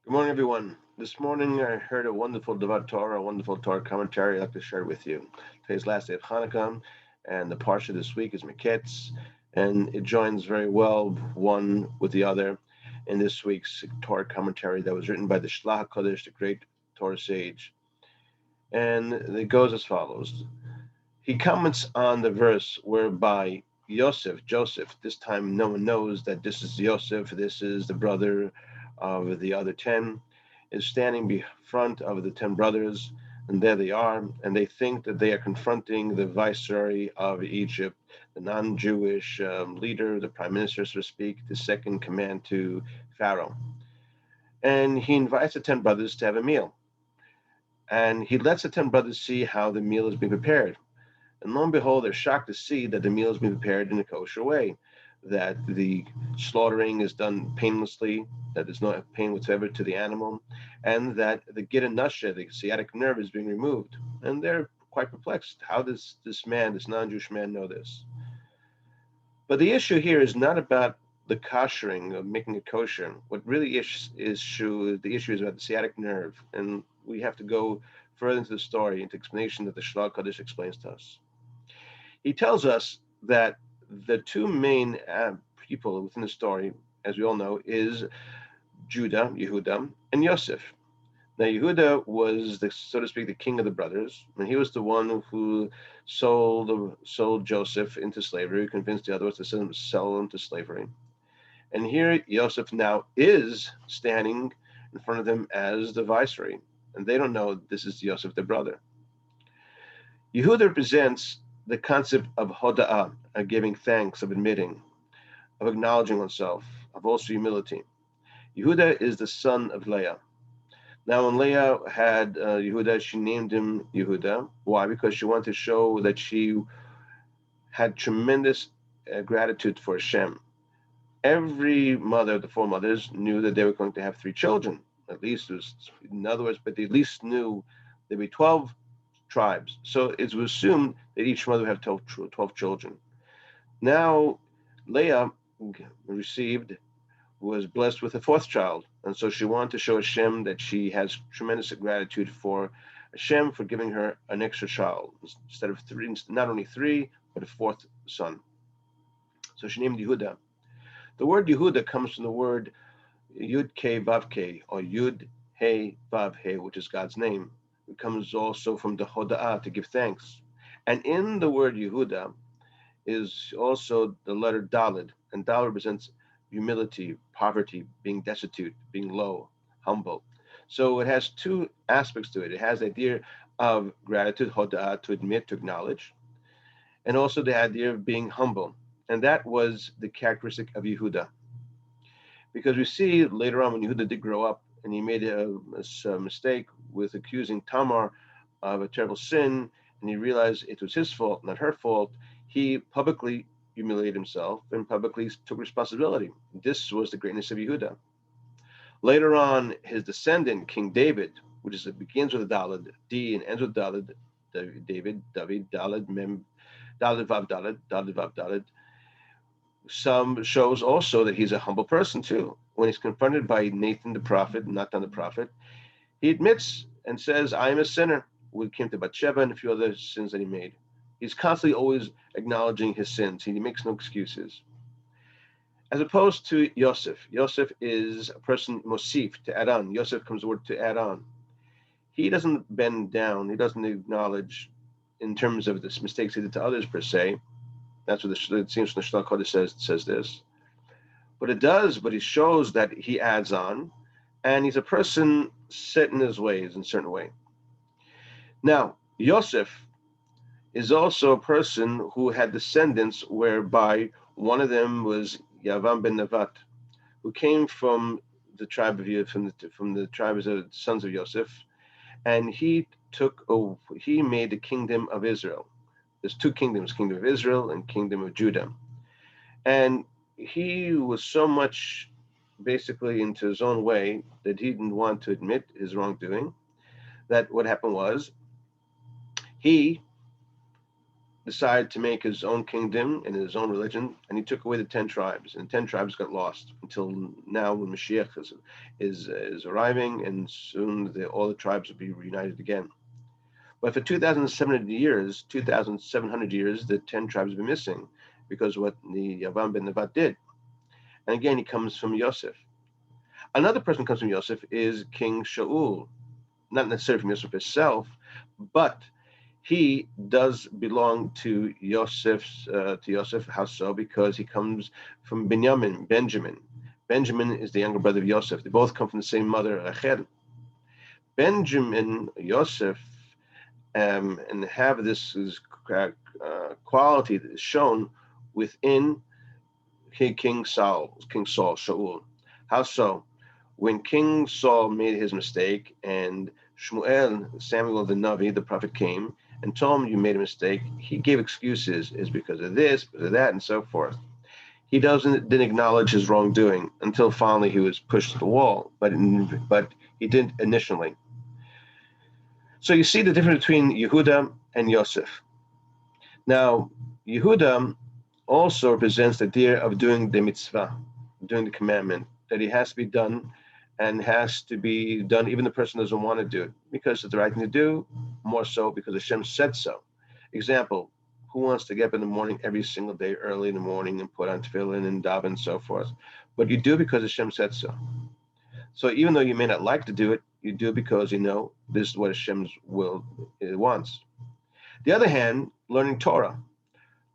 Good morning, everyone. This morning I heard a wonderful Devat Torah, a wonderful Torah commentary I'd like to share with you. Today's last day of Hanukkah, and the parsha this week is Miketz, and it joins very well one with the other in this week's Torah commentary that was written by the Shlach HaKodesh, the great Torah sage. And it goes as follows. He comments on the verse whereby Joseph, this time no one knows that this is Yosef, this is the brother of the other 10, is standing in front of the 10 brothers, and there they are, and they think that they are confronting the viceroy of Egypt, the non Jewish leader, the prime minister, so to speak, the second command to Pharaoh. And he invites the 10 brothers to have a meal. And he lets the 10 brothers see how the meal is being prepared. And lo and behold, they're shocked to see that the meal is being prepared in a kosher way, that the slaughtering is done painlessly, that there's no pain whatsoever to the animal, and that the gita nasha, the sciatic nerve, is being removed. And they're quite perplexed. How does this man, this non-Jewish man, know this? But the issue here is not about the koshering of making it kosher. What really the issue is about the sciatic nerve, and we have to go further into the story, into explanation that the Shlach Kodesh explains to us. He tells us that the two main people within the story, as we all know, is Judah, Yehuda, and Yosef. Now, Yehuda was, so to speak, the king of the brothers, and he was the one who sold Joseph into slavery, convinced the others to sell him to slavery. And here, Yosef now is standing in front of them as the viceroy, and they don't know this is Yosef, their brother. Yehuda represents the concept of hoda'ah, of giving thanks, of admitting, of acknowledging oneself, of also humility. Yehuda is the son of Leah. Now, when Leah had Yehuda, she named him Yehuda. Why? Because she wanted to show that she had tremendous gratitude for Hashem. Every mother, the four mothers, knew that they were going to have three children. At least, in other words, but they at least knew there'd be 12 tribes. So it was assumed that each mother would have 12 children. Now, Leah was blessed with a fourth child. And so she wanted to show Hashem that she has tremendous gratitude for Hashem for giving her an extra child. Instead of three, not only three, but a fourth son. So she named Yehuda. The word Yehuda comes from the word Yud Ke Vav Ke, or Yud He Vav He, which is God's name. It comes also from the Hoda'ah, to give thanks. And in the word Yehuda is also the letter Dalid, and Dalid represents humility, poverty, being destitute, being low, humble. So it has two aspects to it. It has the idea of gratitude, Hoda'ah, to admit, to acknowledge, and also the idea of being humble. And that was the characteristic of Yehuda. Because we see later on when Yehuda did grow up and he made a mistake with accusing Tamar of a terrible sin, and he realized it was his fault, not her fault, he publicly humiliated himself and publicly took responsibility. This was the greatness of Yehuda. Later on, his descendant, King David, begins with a Dalid, D, and ends with Dalid, David, Dalid, Mem, Dalid, Vav, Dalid. Some shows also that he's a humble person too. When he's confronted by Nathan the prophet, Natan the prophet, he admits and says, I am a sinner. We came to Bathsheba and a few other sins that he made. He's constantly always acknowledging his sins. He makes no excuses. As opposed to Yosef. Yosef is a person, Mosif, to add on. Yosef comes the word to add on. He doesn't bend down. He doesn't acknowledge in terms of the mistakes he did to others per se. That's what it seems from the Shlach Kodesh says this. But he shows that he adds on, and he's a person set in his ways in a certain way. Now, Yosef is also a person who had descendants whereby one of them was Yavam ben Nevat, who came from the tribe of from the tribes of sons of Yosef, and he made the kingdom of Israel. There's two kingdoms, kingdom of Israel and kingdom of Judah. And he was so much basically into his own way that he didn't want to admit his wrongdoing, that what happened was he decided to make his own kingdom and his own religion, and he took away the 10 tribes, and 10 tribes got lost until now, when Mashiach is arriving, and soon all the tribes will be reunited again. But for 2,700 years, the 10 tribes have been missing because of what the Yavam ben Nevat did. And again, he comes from Yosef. Another person who comes from Yosef is King Shaul, not necessarily from Yosef himself, but he does belong to Yosef. How so? Because he comes from Benjamin. Benjamin is the younger brother of Yosef. They both come from the same mother, Rachel. Benjamin, Yosef, and have this quality that is shown within King Saul, Shaul. How so? When King Saul made his mistake, and Samuel the Navi, the prophet, came and told him, you made a mistake, he gave excuses. It's because of this, because of that, and so forth. He didn't acknowledge his wrongdoing until finally he was pushed to the wall, but he didn't initially. So you see the difference between Yehuda and Yosef. Now, Yehuda also represents the idea of doing the mitzvah, doing the commandment, that it has to be done, and has to be done even the person doesn't want to do it, because it's the right thing to do, more so because Hashem said so. Example, who wants to get up in the morning every single day, early in the morning, and put on tefillin and daven and so forth? But you do it because Hashem said so. So even though you may not like to do it, you do it because you know this is what Hashem's will wants. The other hand, learning Torah.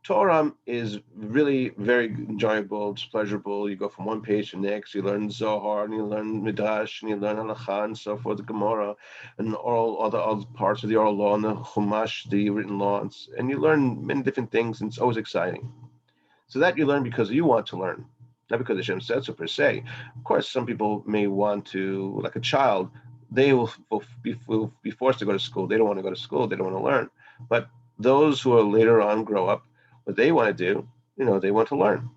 Torah is really very enjoyable. It's pleasurable. You go from one page to the next. You learn Zohar, and you learn Midrash, and you learn Halakha, and so forth, the Gemara, and all other parts of the oral law, and the Chumash, the written law, and you learn many different things, and it's always exciting. So that you learn because you want to learn, not because Hashem said so per se. Of course, some people may want to, like a child, they will be forced to go to school. They don't want to go to school. They don't want to learn. But those who are later on grow up, what they want to do, they want to learn.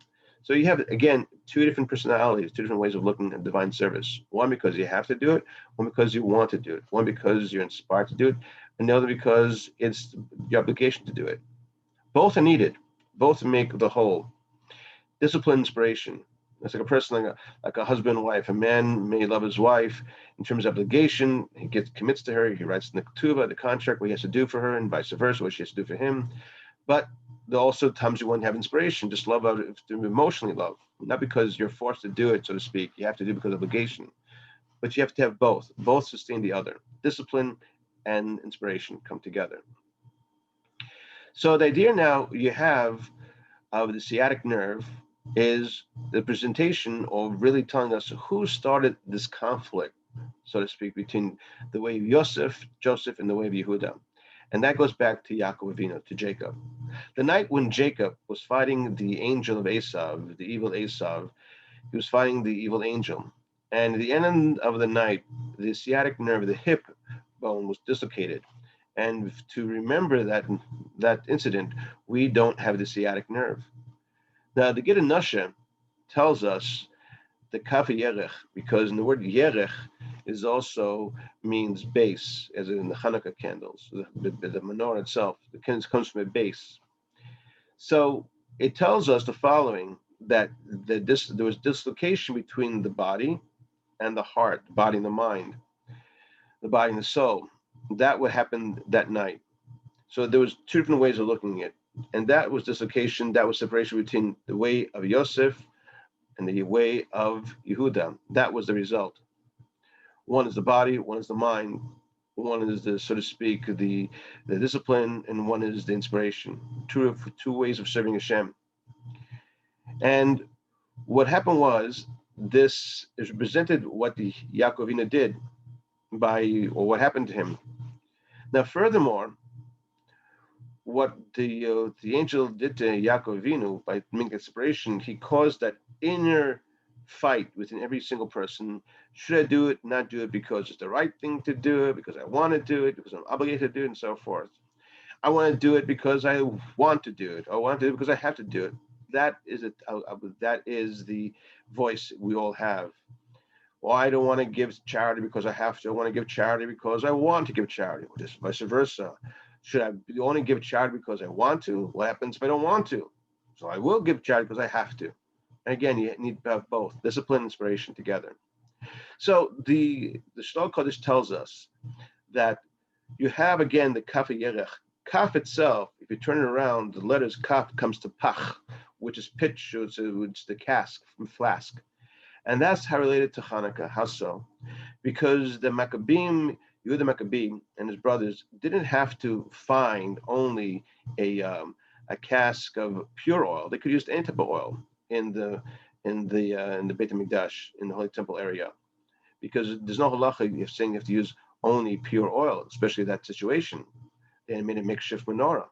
So you have, again, two different personalities, two different ways of looking at divine service. One because you have to do it, one because you want to do it, one because you're inspired to do it, and the other because it's your obligation to do it. Both are needed. Both make the whole. Discipline, inspiration. It's like a person, like a husband and wife. A man may love his wife in terms of obligation. He commits to her. He writes in the ketubah, the contract, what he has to do for her, and vice versa, what she has to do for him. But there are also times you want to have inspiration, just love out to emotionally love, not because you're forced to do it, so to speak. You have to do it because of obligation, but you have to have both. Both sustain the other. Discipline and inspiration come together. So the idea now you have of the sciatic nerve is the presentation of really telling us who started this conflict, so to speak, between the way of Joseph, and the way of Yehuda. And that goes back to Yaakov Avinu, to Jacob. The night when Jacob was fighting the angel of Esav, the evil Esav, he was fighting the evil angel. And at the end of the night, the sciatic nerve, the hip bone, was dislocated. And to remember that incident, we don't have the sciatic nerve. Now, the Gita Nasha tells us the Kaf Yerech, because in the word Yerech is also means base, as in the Hanukkah candles, the menorah itself. The candles comes from a base. So it tells us the following, that there was dislocation between the body and the heart, the body and the mind, the body and the soul. That would happen that night. So there was two different ways of looking at it. And that was dislocation, that was separation between the way of Yosef and the way of Yehuda. That was the result. One is the body, one is the mind, one is the, so to speak, the discipline, and one is the inspiration. Two ways of serving Hashem. And what happened was, this is represented what the Yaakov Avinu did or what happened to him. Now, furthermore, what the angel did to Yaakov Avinu by making separation, he caused that inner fight within every single person. Should I do it, not do it, because it's the right thing to do it, because I want to do it, because I'm obligated to do it, and so forth. I want to do it because I want to do it. I want to do it because I have to do it. That is the voice we all have. Well, I don't want to give charity because I have to. I want to give charity because I want to give charity, or just vice versa. Should I only give charity because I want to? What happens if I don't want to? So I will give charity because I have to. And again, you need to have both discipline and inspiration together. So the Shlal Kodesh tells us that you have again the Kaf Yerech. Kaf itself, if you turn it around, the letters Kaf comes to Pach, which is pitch, which is the cask from flask. And that's how related to Hanukkah. How so? Because the Maccabim, Yehuda Maccabee and his brothers didn't have to find only a cask of pure oil. They could use any type of oil in the Beit Hamikdash, in the Holy Temple area, because there's no halacha if saying you have to use only pure oil, especially that situation. They made a makeshift menorah.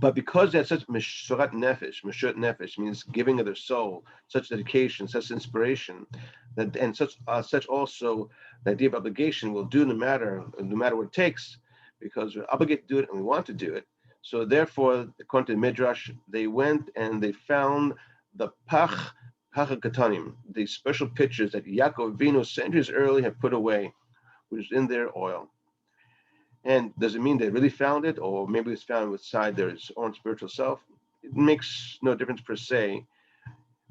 But because they had such meshurat nefesh means giving of their soul, such dedication, such inspiration, that and such also the idea of obligation will do no matter what it takes, because we're obligated to do it and we want to do it. So therefore, according to the Midrash, they went and they found the pach katanim, the special pitchers that Yaakov Avinu centuries early had put away, which is in their oil. And does it mean they really found it, or maybe it's found inside their own spiritual self? It makes no difference per se.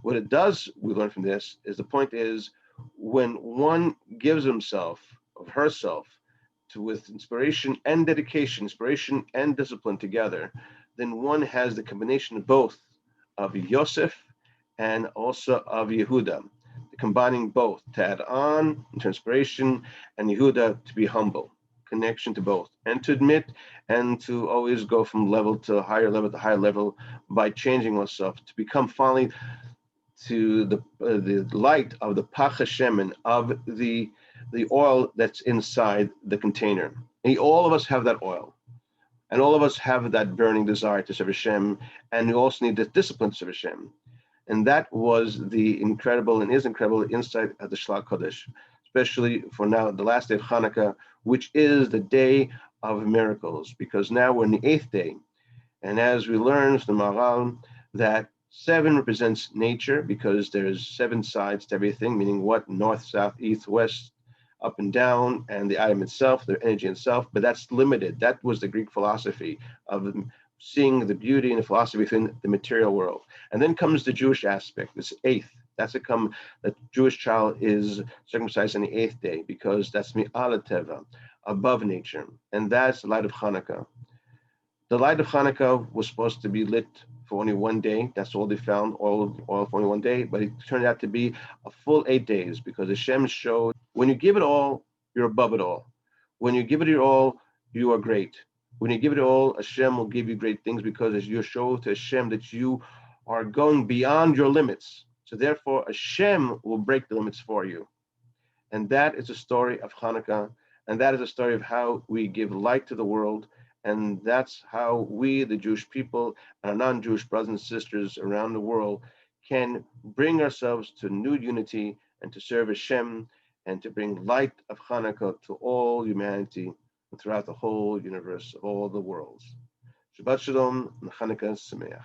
What it does, we learn from this, is the point is when one gives himself of herself with inspiration and dedication, inspiration and discipline together, then one has the combination of both of Yosef and also of Yehuda, combining both to add on into inspiration and Yehuda to be humble. Connection to both, and to admit and to always go from level to higher level by changing oneself to become finally to the light of the Pach Hashem, of the oil that's inside the container. And all of us have that oil, and all of us have that burning desire to serve Hashem, and we also need the discipline to serve Hashem. And that was the incredible and is incredible insight of the Shlal Kodesh, especially for now, the last day of Hanukkah, which is the day of miracles, because now we're in the 8th day. And as we learn from the Maharal, that 7 represents nature, because there's 7 sides to everything, meaning what? North, south, east, west, up and down, and the atom itself, the energy itself, but that's limited. That was the Greek philosophy of seeing the beauty and the philosophy within the material world. And then comes the Jewish aspect, this 8th. That's to come, that Jewish child is circumcised on the 8th day, because that's mi'ala teva, above nature. And that's the light of Hanukkah. The light of Hanukkah was supposed to be lit for only one day. That's all they found, oil for only one day. But it turned out to be a full 8 days, because Hashem showed when you give it all, you're above it all. When you give it your all, you are great. When you give it all, Hashem will give you great things, because as you show to Hashem that you are going beyond your limits. So therefore, Hashem will break the limits for you. And that is the story of Hanukkah. And that is the story of how we give light to the world. And that's how we, the Jewish people, and our non-Jewish brothers and sisters around the world, can bring ourselves to new unity and to serve Hashem and to bring light of Hanukkah to all humanity and throughout the whole universe of all the worlds. Shabbat Shalom and Hanukkah Sameach.